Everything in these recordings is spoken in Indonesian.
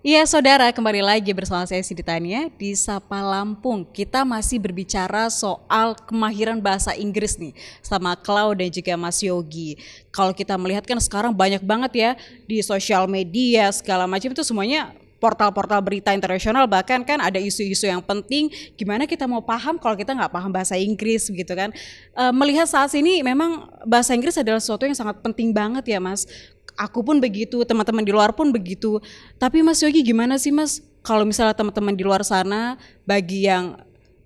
Iya saudara, kembali lagi bersama saya Siti Tania di Sapa Lampung. Kita masih berbicara soal kemahiran bahasa Inggris nih sama Clau dan juga Mas Yogi. Kalau kita melihat kan sekarang banyak banget ya di sosial media segala macam itu semuanya portal-portal berita internasional, bahkan kan ada isu-isu yang penting. Gimana kita mau paham kalau kita nggak paham bahasa Inggris gitu kan. Melihat saat ini memang bahasa Inggris adalah sesuatu yang sangat penting banget ya Mas. Aku pun begitu, teman-teman di luar pun begitu. Tapi Mas Yogi gimana sih Mas? Kalau misalnya teman-teman di luar sana bagi yang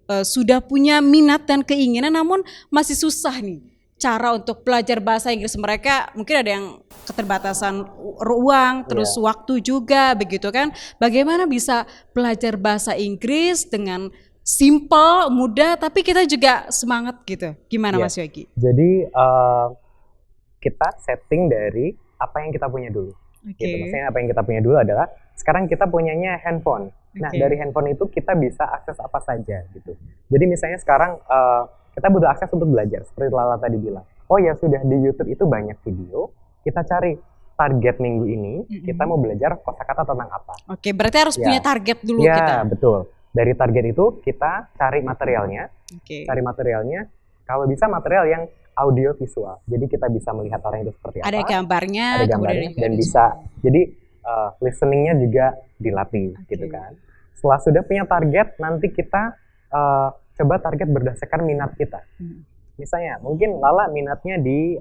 sudah punya minat dan keinginan namun masih susah nih cara untuk belajar bahasa Inggris, mereka mungkin ada yang keterbatasan ruang, terus Iya, waktu juga begitu kan. Bagaimana bisa belajar bahasa Inggris dengan simple, mudah tapi kita juga semangat gitu. Gimana iya. Mas Yogi? Jadi kita setting dari apa yang kita punya dulu, gitu. Oke. Maksudnya apa yang kita punya dulu adalah sekarang kita punyanya handphone. Nah, dari Oke. handphone itu kita bisa akses apa saja, gitu. Jadi misalnya sekarang kita butuh akses untuk belajar, seperti Lala tadi bilang. Oh ya sudah, di YouTube itu banyak video. Kita cari target minggu ini, kita mau belajar kosakata tentang apa. Oke, berarti harus punya Ya, target dulu ya kita. betul. Dari target itu kita Oke. cari materialnya. Kalau bisa material yang audio visual. Jadi kita bisa melihat orang itu seperti Ada apa, gambarnya, ada kemudian gambarnya juga dan ada bisa. suara. Jadi listeningnya juga dilatih gitu Oke. kan. Setelah sudah punya target, nanti kita coba target berdasarkan minat kita. Hmm. Misalnya, mungkin Lala minatnya di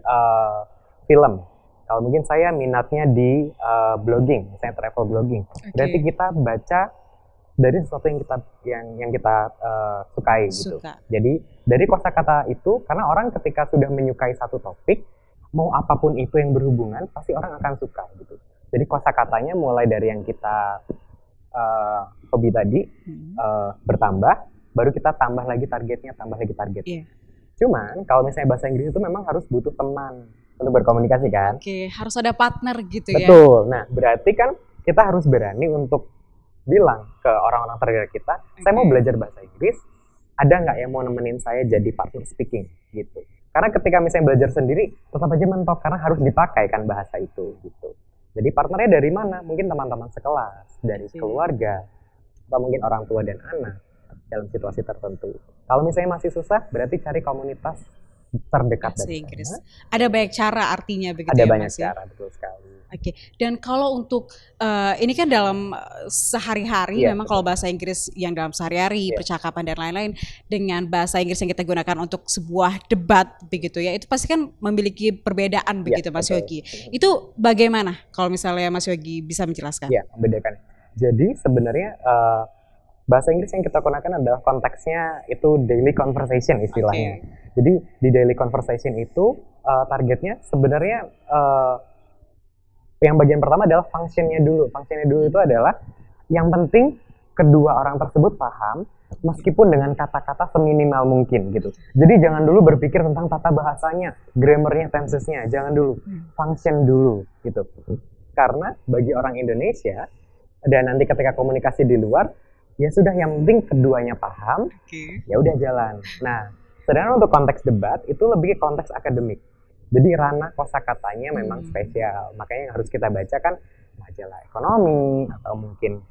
film. Kalau mungkin saya minatnya di blogging, misalnya travel blogging. Berarti Oke. kita baca dari sesuatu yang kita sukai gitu. Suka. Jadi dari kosakata itu, karena orang ketika sudah menyukai satu topik, mau apapun itu yang berhubungan, pasti orang akan suka gitu. Jadi kosakatanya mulai dari yang kita hobi tadi Hmm. bertambah, baru kita tambah lagi targetnya, tambah lagi targetnya. Iya. Cuman kalau misalnya bahasa Inggris itu memang harus butuh teman untuk berkomunikasi kan. Oke, harus ada partner gitu ya. Betul. Nah, berarti kan kita harus berani untuk bilang ke orang-orang terdekat kita, saya mau Oke. belajar bahasa Inggris, ada nggak yang mau nemenin saya jadi partner speaking gitu. Karena ketika misalnya belajar sendiri, tetap aja mentok karena harus dipakai kan bahasa itu gitu. Jadi partnernya dari mana? Mungkin teman-teman sekelas, dari Oke. keluarga, atau mungkin orang tua dan anak dalam situasi tertentu. Kalau misalnya masih susah, berarti cari komunitas terdekat Bahasa dari Inggris. sana. Ada banyak cara artinya begitu Ada ya banyak Mas ya. cara, betul sekali. Oke, dan kalau untuk ini kan dalam sehari-hari Iya, memang kalau betul. bahasa Inggris yang dalam sehari-hari, Iya, percakapan dan lain-lain dengan bahasa Inggris yang kita gunakan untuk sebuah debat begitu ya, itu pasti kan memiliki perbedaan iya, begitu Mas betul. Yogi. Itu bagaimana kalau misalnya Mas Yogi bisa menjelaskan? Iya, membedakan. Jadi sebenarnya bahasa Inggris yang kita gunakan adalah konteksnya itu daily conversation istilahnya. Oke. Jadi di daily conversation itu targetnya sebenarnya yang bagian pertama adalah functionnya dulu. Functionnya dulu itu adalah yang penting kedua orang tersebut paham meskipun dengan kata-kata seminimal mungkin gitu. Jadi jangan dulu berpikir tentang tata bahasanya, grammarnya, tensesnya, jangan dulu. Function dulu gitu. Karena bagi orang Indonesia dan nanti ketika komunikasi di luar, ya sudah yang penting keduanya paham, Oke. ya udah jalan. Nah, sedangkan untuk konteks debat itu lebih ke konteks akademik. Jadi ranah kosakatanya memang spesial. Makanya yang harus kita baca kan majalah ekonomi atau mungkin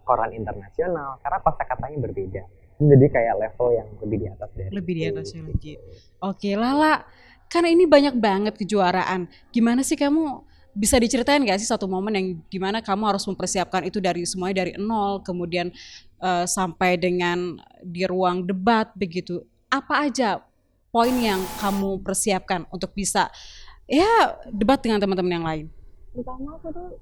koran internasional karena kosakatanya berbeda. Jadi kayak level yang lebih di atas dari Lebih di itu. atasnya lagi. Oke, Lala, kan ini banyak banget kejuaraan. Gimana sih kamu bisa diceritain gak sih satu momen yang gimana kamu harus mempersiapkan itu dari semuanya dari nol, kemudian sampai dengan di ruang debat begitu. Apa aja poin yang kamu persiapkan untuk bisa ya debat dengan teman-teman yang lain? Pertama aku tuh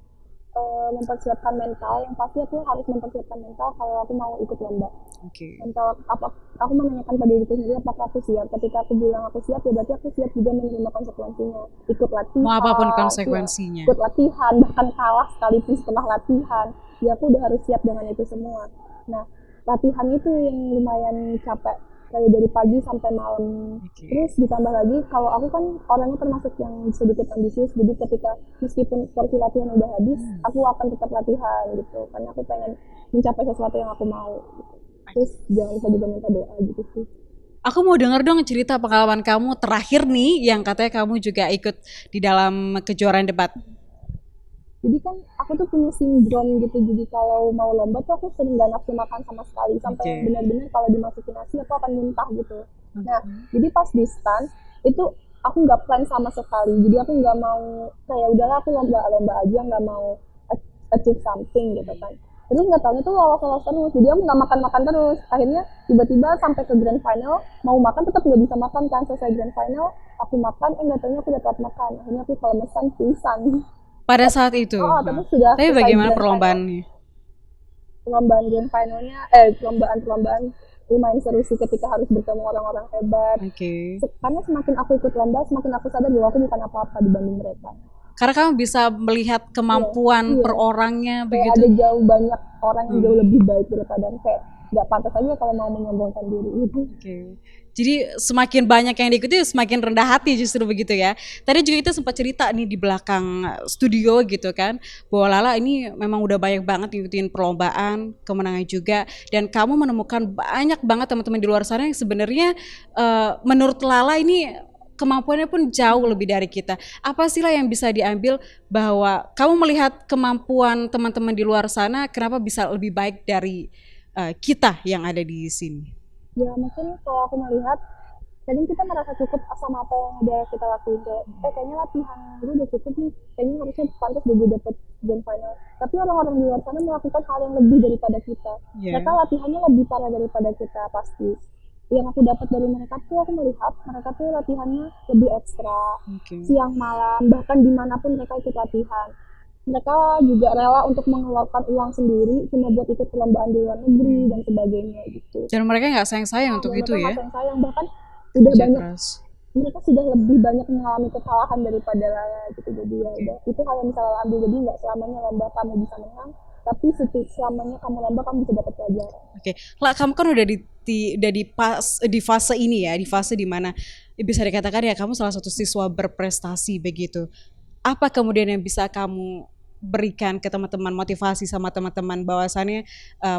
mempersiapkan mental, yang pasti aku harus mempersiapkan mental kalau aku mau ikut lomba. Oke. Mental apa, aku menanyakan pada diriku sendiri apakah aku siap. Ketika aku bilang aku siap, ya berarti aku siap juga menerima konsekuensinya. Ikut Mau apapun latihan, ya, konsekuensinya. ikut latihan, bahkan kalah sekalipun setelah latihan, ya aku udah harus siap dengan itu semua. Nah, latihan itu yang lumayan capek, kayak dari pagi sampai malam. Oke. Terus ditambah lagi, kalau aku kan orangnya termasuk yang sedikit ambisius, jadi ketika meskipun porsi latihan udah habis, aku akan tetap latihan gitu, karena aku pengen mencapai sesuatu yang aku mau. Terus jangan lupa juga minta doa gitu sih. Aku mau denger dong cerita pengalaman kamu terakhir nih yang katanya kamu juga ikut di dalam kejuaraan debat. Jadi kan aku tuh punya sindrom gitu, jadi kalau mau lomba tuh aku sering gak nafsu makan sama sekali, sampai yang Oke. benar-benar kalau dimasukin nasi aku akan muntah gitu. Nah, jadi pas di stand itu aku nggak plan sama sekali, jadi aku nggak mau kayak udahlah aku lomba-lomba aja, nggak mau achieve something gitu kan. Terus nggak tahu itu lolos terus, jadi aku nggak makan terus. Akhirnya tiba-tiba sampai ke grand final, mau makan tetap nggak bisa makan kan. Selesai grand final, aku makan, nggak tahunya aku udah telat makan. Akhirnya aku kelemesan, pingsan. Pada saat itu. Oh, Nah, tapi sudah tapi selesai bagaimana grand final. perlombaannya? Perlombaan grand finalnya, perlombaan lumayan seru sih ketika harus bertemu orang-orang hebat. Oke. Karena semakin aku ikut lomba, semakin aku sadar bahwa aku bukan apa-apa dibanding mereka. Karena kamu bisa melihat kemampuan Iya. per orangnya Kayak begitu. ada jauh banyak orang yang jauh lebih baik daripada aku. Kayak nggak pantas aja kalau mau menyombongkan diri gitu. Oke. Jadi semakin banyak yang diikuti semakin rendah hati justru begitu ya. Tadi juga kita sempat cerita nih di belakang studio gitu kan, bahwa Lala ini memang udah banyak banget ngikutin perlombaan, kemenangan juga, dan kamu menemukan banyak banget teman-teman di luar sana yang sebenarnya menurut Lala ini kemampuannya pun jauh lebih dari kita. Apa sih lah yang bisa diambil bahwa kamu melihat kemampuan teman-teman di luar sana, kenapa bisa lebih baik dari kita yang ada di sini? Ya mungkin kalau aku melihat, kadang kita merasa cukup sama apa yang udah kita lakuin. Kayak, kayaknya latihan gue udah cukup nih, kayaknya harusnya pantas deh gue dapet grand final. Tapi orang-orang di luar sana melakukan hal yang lebih daripada kita. Yeah. Mereka latihannya lebih parah daripada kita pasti. Yang aku dapat dari mereka tuh, aku melihat mereka tuh latihannya lebih ekstra, siang malam, bahkan dimanapun mereka ikut latihan. Mereka juga rela untuk mengeluarkan uang sendiri cuma buat ikut perlombaan di luar negeri dan sebagainya gitu. Dan mereka nggak sayang-sayang untuk itu ya? Mereka sayang, bahkan udah Kerja banyak keras. mereka sudah lebih banyak mengalami kesalahan daripada Lala gitu. Jadi ya udah, itu hal yang bisa Lala ambil. Jadi nggak selamanya lomba kamu bisa menang, tapi selamanya kamu lomba kamu bisa dapat pelajaran. Oke, lah kamu kan udah di fase ini ya, di fase dimana bisa dikatakan ya kamu salah satu siswa berprestasi begitu. Apa kemudian yang bisa kamu berikan ke teman-teman, motivasi sama teman-teman bahwasannya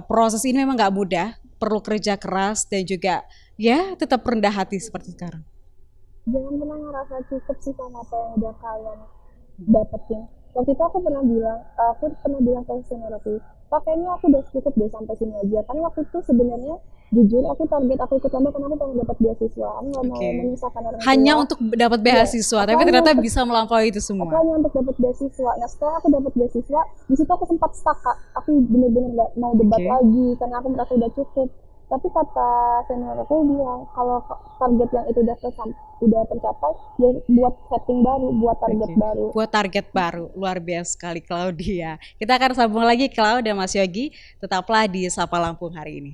proses ini memang nggak mudah, perlu kerja keras dan juga ya tetap rendah hati seperti sekarang. Jangan pernah ngerasa cukup sih sama apa yang udah kalian dapetin. Waktu itu aku pernah bilang ke senior aku, Pak, kayaknya aku udah cukup deh sampai sini aja. Karena waktu itu sebenarnya jujur aku target aku ikut lomba karena aku pengen dapat beasiswa. Aku nggak mau menyusahkan orang tua. Hanya untuk dapat beasiswa, tapi ternyata bisa melampaui itu semua. Aku hanya untuk dapat beasiswa. Nah setelah aku dapat beasiswa, di situ aku sempat stuck, Kak. Aku bener-bener nggak mau debat lagi karena aku merasa udah cukup. Tapi kata senior aku bilang kalau target yang itu udah tercapai, ya buat setting baru, buat target baru. Buat target baru, luar biasa sekali Claudia. Kita akan sambung lagi Clau dan Mas Yogi, tetaplah di Sapa Lampung hari ini.